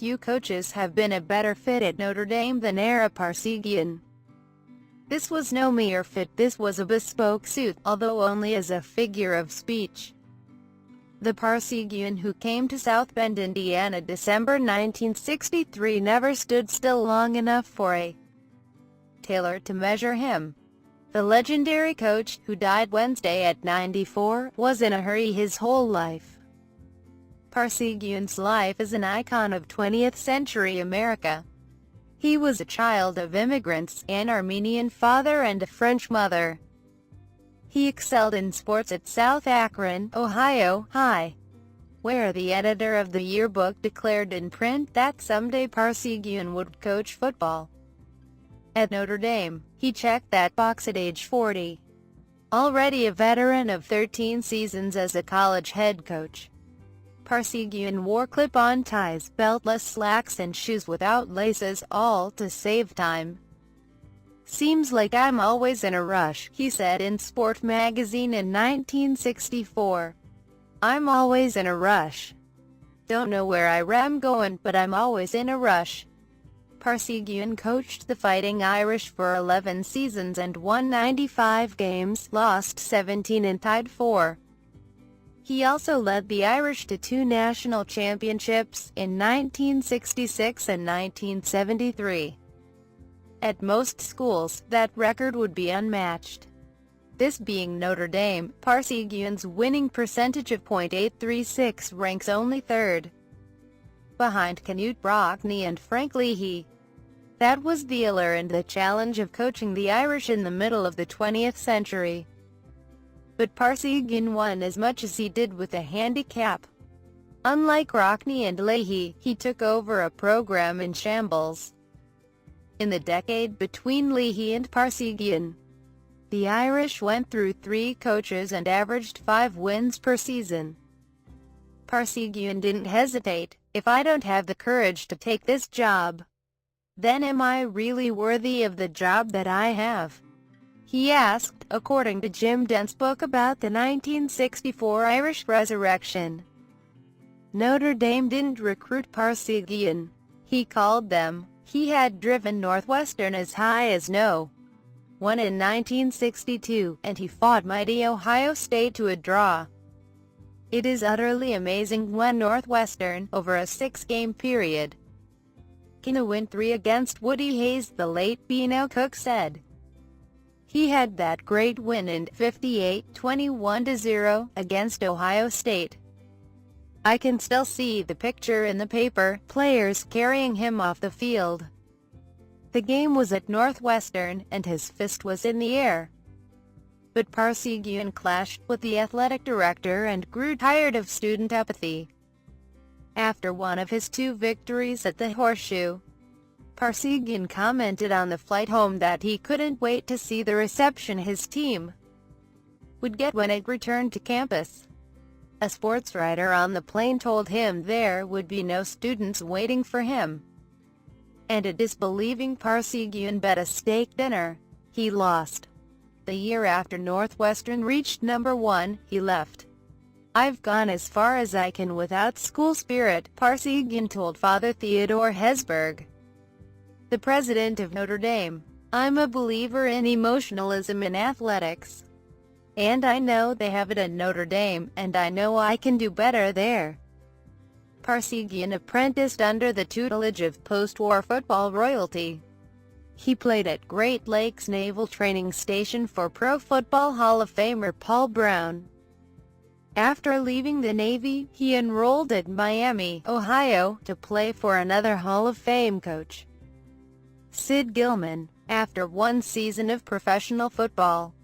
few coaches have been a better fit at Notre Dame than Ara Parseghian. This was no mere fit, this was a bespoke suit, although only as a figure of speech. The Parseghian, who came to South Bend, Indiana, December 1963, never stood still long enough for a tailor to measure him. The legendary coach, who died Wednesday at 94, was in a hurry his whole life. Parseghian's life is an icon of 20th-century America. He was a child of immigrants, an Armenian father and a French mother. He excelled in sports at South Akron, Ohio High, where the editor of the yearbook declared in print that someday Parseghian would coach football. At Notre Dame, he checked that box at age 40. Already a veteran of 13 seasons as a college head coach, Parseghian wore clip-on ties, beltless slacks and shoes without laces, all to save time. "Seems like I'm always in a rush," he said in Sport magazine in 1964. "I'm always in a rush. Don't know where I'm going, but I'm always in a rush." Parseghian coached the Fighting Irish for 11 seasons and won 95 games, lost 17 and tied 4. He also led the Irish to 2 national championships, in 1966 and 1973. At most schools, that record would be unmatched. This being Notre Dame, Parseghian's winning percentage of .836 ranks only 3rd, behind Knute Rockne and Frank Leahy. That was the allure and the challenge of coaching the Irish in the middle of the 20th century. But Parseghian won as much as he did with a handicap. Unlike Rockne and Leahy, he took over a program in shambles. In the decade between Leahy and Parseghian, the Irish went through 3 coaches and averaged 5 wins per season. Parseghian didn't hesitate. "If I don't have the courage to take this job, then am I really worthy of the job that I have?" he asked, according to Jim Dent's book about the 1964 Irish resurrection. Notre Dame didn't recruit Parseghian. He called them. He had driven Northwestern as high as No. 1 in 1962, and he fought mighty Ohio State to a draw. It is utterly amazing when Northwestern, over a 6-game period, can win 3 against Woody Hayes, the late Beano Cook said. He had that great win in 58, 21-0, against Ohio State. "I can still see the picture in the paper, players carrying him off the field. The game was at Northwestern, and his fist was in the air." But Parseghian clashed with the athletic director and grew tired of student apathy. After one of his 2 victories at the Horseshoe, Parseghian commented on the flight home that he couldn't wait to see the reception his team would get when it returned to campus. A sports writer on the plane told him there would be no students waiting for him, and a disbelieving Parseghian bet a steak dinner. He lost. The year after Northwestern reached number 1, he left. "I've gone as far as I can without school spirit," Parseghian told Father Theodore Hesburgh, the president of Notre Dame. "I'm a believer in emotionalism in athletics. And I know they have it at Notre Dame, and I know I can do better there." Parseghian apprenticed under the tutelage of post-war football royalty. He played at Great Lakes Naval Training Station for Pro Football Hall of Famer Paul Brown. After leaving the Navy, he enrolled at Miami, Ohio, to play for another Hall of Fame coach, Sid Gilman. After 1 season of professional football,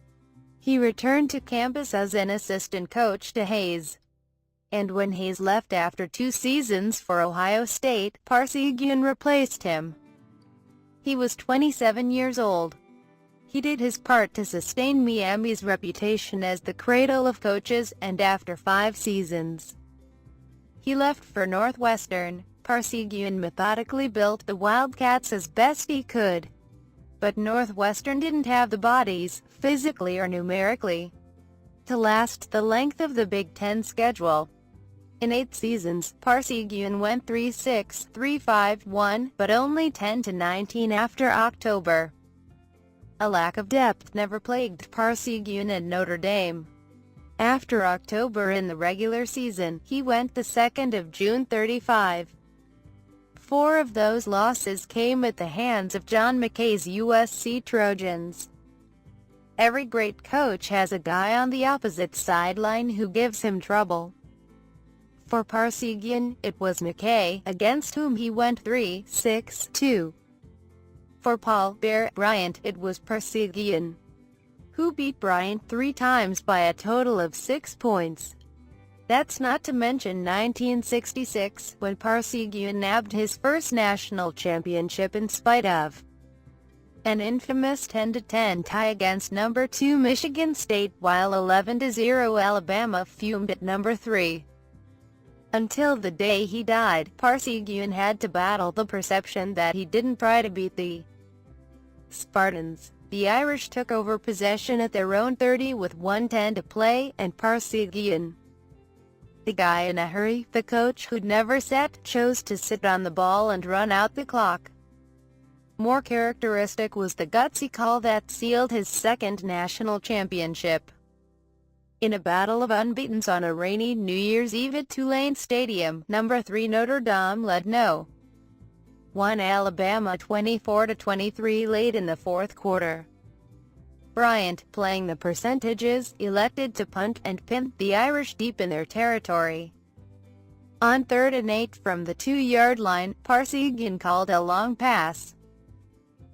he returned to campus as an assistant coach to Hayes. And when Hayes left after 2 seasons for Ohio State, Parseghian replaced him. He was 27 years old. He did his part to sustain Miami's reputation as the cradle of coaches, and after 5 seasons, he left for Northwestern. Parseghian methodically built the Wildcats as best he could. But Northwestern didn't have the bodies, physically or numerically, to last the length of the Big Ten schedule. In 8 seasons, Parseghian went 3-6, 3-5-1, but only 10-19 after October. A lack of depth never plagued Parseghian at Notre Dame. After October in the regular season, he went the 2nd of June 35. 4 of those losses came at the hands of John McKay's USC Trojans. Every great coach has a guy on the opposite sideline who gives him trouble. For Parseghian, it was McKay, against whom he went 3-6-2. For Paul Bear Bryant, it was Parseghian, who beat Bryant 3 times by a total of 6 points. That's not to mention 1966, when Parseghian nabbed his first national championship in spite of an infamous 10-10 tie against number 2 Michigan State, while 11-0 Alabama fumed at number 3. Until the day he died, Parseghian had to battle the perception that he didn't try to beat the Spartans. The Irish took over possession at their own 30 with 1:10 to play, and Parseghian, the guy in a hurry, the coach who'd never sat, chose to sit on the ball and run out the clock. More characteristic was the gutsy call that sealed his second national championship. In a battle of unbeatens on a rainy New Year's Eve at Tulane Stadium, number 3 Notre Dame led No. 1 Alabama 24-23 late in the 4th quarter. Bryant, playing the percentages, elected to punt and pin the Irish deep in their territory. On 3rd and 8 from the 2-yard line, Parseghian called a long pass.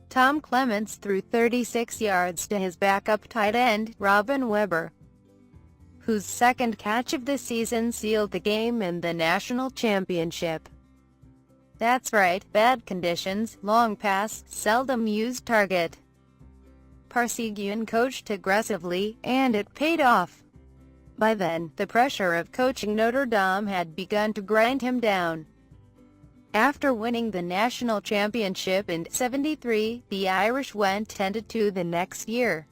Tom Clements threw 36 yards to his backup tight end, Robin Weber, whose second catch of the season sealed the game and the national championship. That's right, bad conditions, long pass, seldom used target. Parseghian coached aggressively, and it paid off. By then, the pressure of coaching Notre Dame had begun to grind him down. After winning the national championship in '73, the Irish went 10-2 the next year.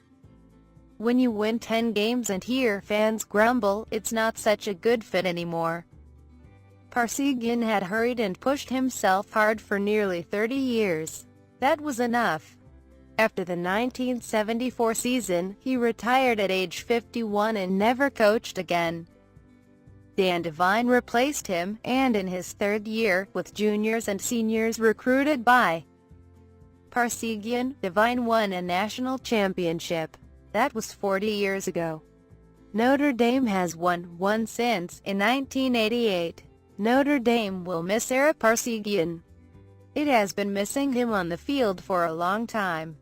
When you win 10 games and hear fans grumble, it's not such a good fit anymore. Parseghian had hurried and pushed himself hard for nearly 30 years. That was enough. After the 1974 season, he retired at age 51 and never coached again. Dan Devine replaced him, and in his 3rd year, with juniors and seniors recruited by Parseghian, Devine won a national championship. That was 40 years ago. Notre Dame has won one since, in 1988. Notre Dame will miss Ara Parseghian. It has been missing him on the field for a long time.